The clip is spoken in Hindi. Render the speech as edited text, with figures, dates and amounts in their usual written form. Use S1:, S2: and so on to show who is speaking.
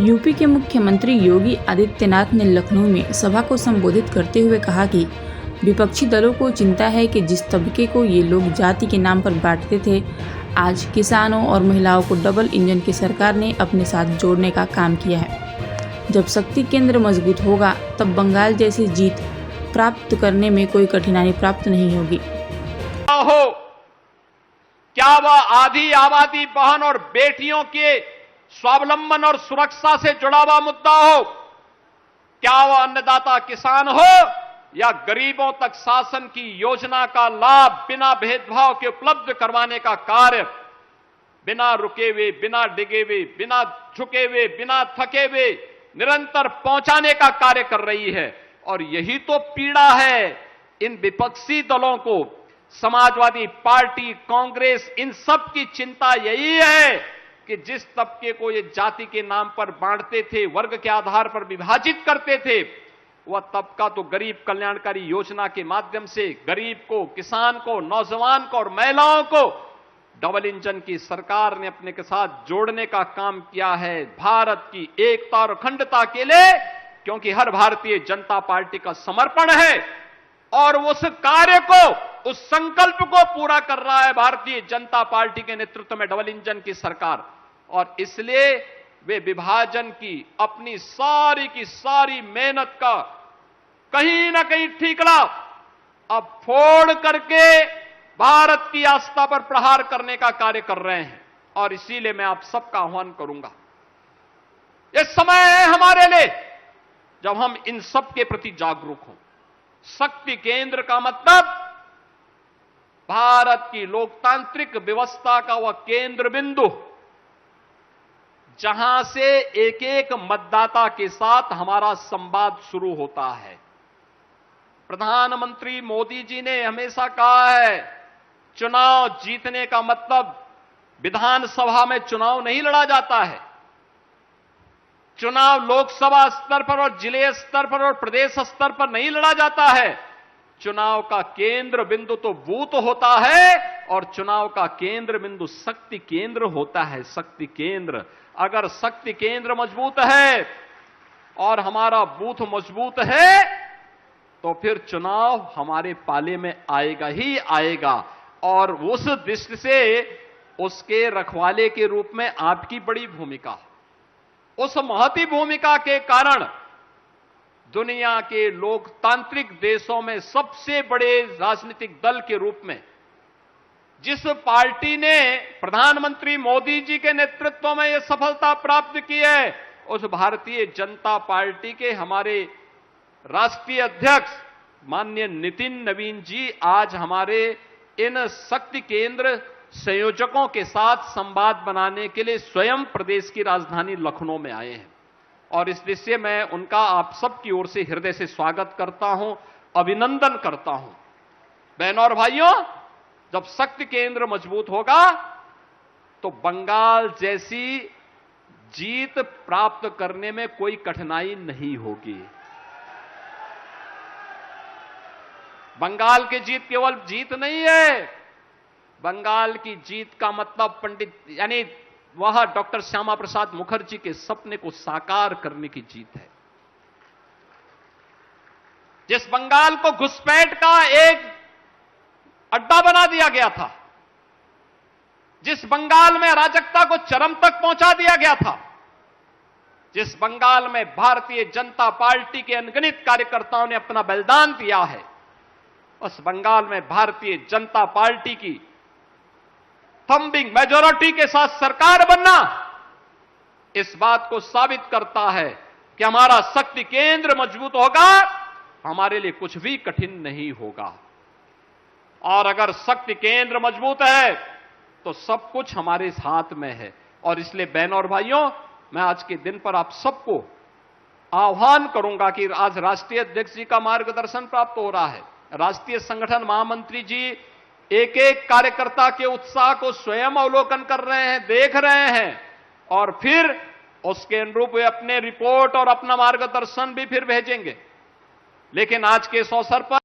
S1: यूपी के मुख्यमंत्री योगी आदित्यनाथ ने लखनऊ में सभा को संबोधित करते हुए कहा कि विपक्षी दलों को चिंता है कि जिस तबके को ये लोग जाति के नाम पर बांटते थे, आज किसानों और महिलाओं को डबल इंजन की सरकार ने अपने साथ जोड़ने का काम किया है। जब शक्ति केंद्र मजबूत होगा तब बंगाल जैसी जीत प्राप्त करने में कोई कठिनाई प्राप्त नहीं होगी।
S2: क्या वह आधी आबादी बहन और बेटियों के स्वावलंबन और सुरक्षा से जुड़ा हुआ मुद्दा हो, क्या वह अन्नदाता किसान हो या गरीबों तक शासन की योजना का लाभ बिना भेदभाव के उपलब्ध करवाने का कार्य बिना रुके हुए, बिना डिगे हुए, बिना झुके हुए, बिना थके हुए निरंतर पहुंचाने का कार्य कर रही है। और यही तो पीड़ा है इन विपक्षी दलों को। समाजवादी पार्टी, कांग्रेस, इन सब की चिंता यही है कि जिस तबके को ये जाति के नाम पर बांटते थे, वर्ग के आधार पर विभाजित करते थे, वह तबका तो गरीब कल्याणकारी योजना के माध्यम से गरीब को, किसान को, नौजवान को और महिलाओं को डबल इंजन की सरकार ने अपने के साथ जोड़ने का काम किया है, भारत की एकता और अखंडता के लिए, क्योंकि हर भारतीय जनता पार्टी का समर्पण है और उस कार्य को, उस संकल्प को पूरा कर रहा है भारतीय जनता पार्टी के नेतृत्व में डबल इंजन की सरकार। और इसलिए वे विभाजन की अपनी सारी की सारी मेहनत का कहीं ना कहीं ठीकरा अब फोड़ करके भारत की आस्था पर प्रहार करने का कार्य कर रहे हैं। और इसीलिए मैं आप सबका आह्वान करूंगा, यह समय है हमारे लिए जब हम इन सब के प्रति जागरूक हों। शक्ति केंद्र का मतलब भारत की लोकतांत्रिक व्यवस्था का वह केंद्र बिंदु जहां से एक एक मतदाता के साथ हमारा संवाद शुरू होता है। प्रधानमंत्री मोदी जी ने हमेशा कहा है, चुनाव जीतने का मतलब विधानसभा में चुनाव नहीं लड़ा जाता है। चुनाव लोकसभा स्तर पर और जिले स्तर पर और प्रदेश स्तर पर नहीं लड़ा जाता है। चुनाव का केंद्र बिंदु तो बूथ होता है और चुनाव का केंद्र बिंदु शक्ति केंद्र होता है। शक्ति केंद्र, अगर शक्ति केंद्र मजबूत है और हमारा बूथ मजबूत है तो फिर चुनाव हमारे पाले में आएगा ही आएगा। और उस दृष्टि से उसके रखवाले के रूप में आपकी बड़ी भूमिका, उस महती भूमिका के कारण दुनिया के लोकतांत्रिक देशों में सबसे बड़े राजनीतिक दल के रूप में जिस पार्टी ने प्रधानमंत्री मोदी जी के नेतृत्व में यह सफलता प्राप्त की है, उस भारतीय जनता पार्टी के हमारे राष्ट्रीय अध्यक्ष माननीय नितिन नवीन जी आज हमारे इन शक्ति केंद्र संयोजकों के साथ संवाद बनाने के लिए स्वयं प्रदेश की राजधानी लखनऊ में आए हैं। और इस दृष्टि से मैं उनका आप सबकी ओर से हृदय से स्वागत करता हूं, अभिनंदन करता हूं। बहनों और भाइयों, जब शक्ति केंद्र मजबूत होगा तो बंगाल जैसी जीत प्राप्त करने में कोई कठिनाई नहीं होगी। बंगाल की जीत केवल जीत नहीं है, बंगाल की जीत का मतलब पंडित यानी वह डॉक्टर श्यामा प्रसाद मुखर्जी के सपने को साकार करने की जीत है। जिस बंगाल को घुसपैठ का एक अड्डा बना दिया गया था, जिस बंगाल में अराजकता को चरम तक पहुंचा दिया गया था, जिस बंगाल में भारतीय जनता पार्टी के अनगिनत कार्यकर्ताओं ने अपना बलिदान दिया है, उस बंगाल में भारतीय जनता पार्टी की थंबिंग मेजॉरिटी के साथ सरकार बनना इस बात को साबित करता है कि हमारा शक्ति केंद्र मजबूत होगा, हमारे लिए कुछ भी कठिन नहीं होगा। और अगर शक्ति केंद्र मजबूत है तो सब कुछ हमारे हाथ में है। और इसलिए बहनों और भाइयों, मैं आज के दिन पर आप सबको आह्वान करूंगा कि आज राष्ट्रीय अध्यक्ष जी का मार्गदर्शन प्राप्त हो रहा है। राष्ट्रीय संगठन महामंत्री जी एक एक कार्यकर्ता के उत्साह को स्वयं अवलोकन कर रहे हैं, देख रहे हैं और फिर उसके अनुरूप वे अपने रिपोर्ट और अपना मार्गदर्शन भी फिर भेजेंगे। लेकिन आज के इस अवसर पर